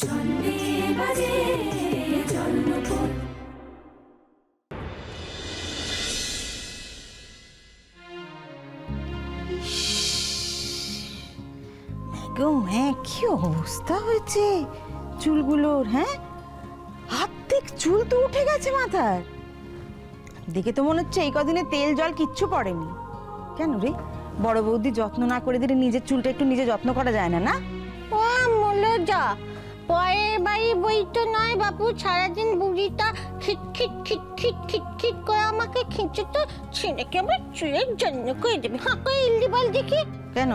ছন্দে বাজে জন্মপথ। কি অবস্থা হয়েছে চুলগুলোর, হ্যাঁ? অর্ধেক চুল তো উঠে গেছে মাথার। দেখে তো মনে হচ্ছে এই কদিনে তেল জল কিচ্ছু পড়েনি। কেন রে, বড় বৌদি যত্ন না করে দিলে নিজের চুলটা একটু নিজে যত্ন করা যায় না? না ও মলে যা, পরের বাড়ি বই তো নয় বাপু, সারাদিন বুড়িটা খিট খিট খিট খিট খিট খিট করে আমাকে খিঁচে তো ছেলেকে আবার চুলের জন্য করে দেবে। হাঁ করে ইল্লি বল দেখি। কেন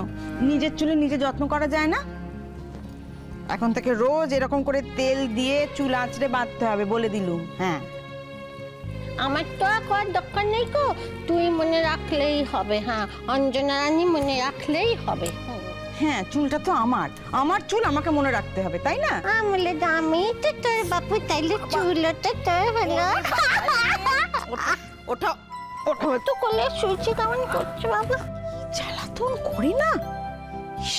নিজের চুলে নিজে যত্ন করা যায় না? এখন থেকে রোজ এরকম করে তেল দিয়ে চুল আঁচড়ে বাঁধতে হবে বলে দিলুম। হ্যাঁ, আমার তো আর করার দরকার নেই গো, তুই মনে রাখলেই হবে। হ্যাঁ, অঞ্জনা রানী মনে রাখলেই হবে। হ্যাঁ, চুলটা তো আমার, আমার চুল আমাকে মনে রাখতে হবে, তাই না? আমলে দামি তো তোর বাপু, তাইলে চুলটা তোর হলো। ওটা ওটা তো কোলে শুয়েছি, কেমন করছো বাবা? জ্বালাতন করি না,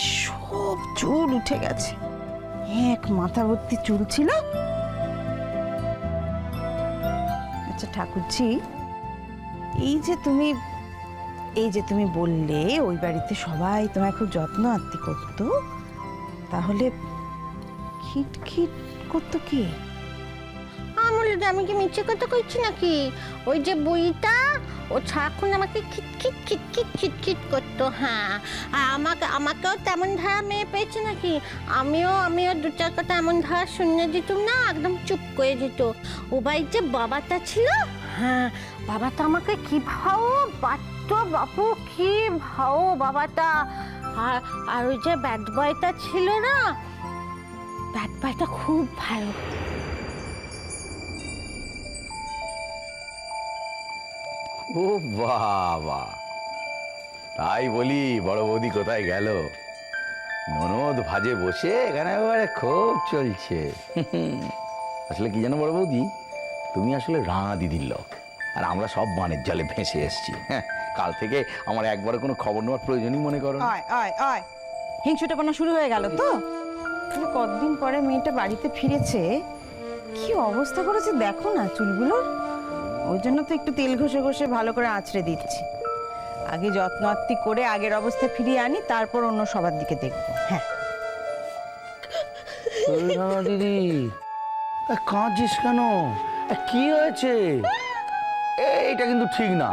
সব চুল উঠে গেছে। এক মাথা ভর্তি চুল ছিল। আচ্ছা ঠাকুরজি, এই যে তুমি বললে ওই বাড়িতে সবাই তোমায় খুব যত্ন আত্তি করতো, তাহলে খিটখিট করতো কে? আমলে আমি কি মিথ্যে কথা কইছি নাকি? ওই যে বুড়িটা, ও সারাক্ষণ আমাকে খিটখিট খিটখিট খিটখিট করতো। হ্যাঁ, আর আমাকেও তেমন ধারা মেয়ে পেয়েছে নাকি? আমিও দু চার কথা এমন ধারা শুনে দিতুম না, একদম চুপ করে দিত। ও বাড়ির যে বাবাটা ছিল, হ্যাঁ, বাবাটা আমাকে কি ভাও বাটতো বাপু, কি ভাও বাবাটা। আর ওই যে ব্যাড বয়টা ছিল না, ব্যাড বয়টা খুব ভালো। ও বাবা, তাই বলি বড় বৌদি কোথায় গেল? ননদ ভাজে বসে এখানে এবারে খুব চলছে। আসলে কি জানো বড় বৌদি, তুমি আসলে রাঙা দিদির লোক, আর আমরা সব বানের জলে ভেসে এসছি। হ্যাঁ, কাল থেকে আমার একবারে কোনো খবর নেওয়ার প্রয়োজনই মনে করো না। হিংসুটাপনা শুরু হয়ে গেল তো। কতদিন পরে মেয়েটা বাড়িতে ফিরেছে, কি অবস্থা করেছে দেখো না চুলগুলোর। ওই জন্য তো একটু তেল ঘষে ঘষে ভালো করে আঁচড়ে দিচ্ছি। আগে যত্ন আত্তি করে আগের অবস্থায় ফিরিয়ে আনি, তারপর অন্য সবার দিকে দেখবো। হ্যাঁ দিদি, কাঁদছিস কেন? কি হয়েছে? এইটা কিন্তু ঠিক না।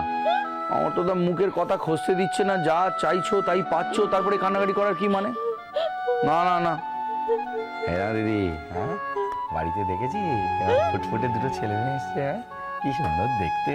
আমার তো মুখের কথা খসতে দিচ্ছে না, যা চাইছো তাই পাচ্ছো, তারপরে কান্নাকাটি করার কি মানে? না না না, হ্যাঁ দিদি, হ্যাঁ বাড়িতে দেখেছি ফুটফুটে দুটো ছেলে মেয়ে এসছে। হ্যাঁ, কি সুন্দর দেখতে।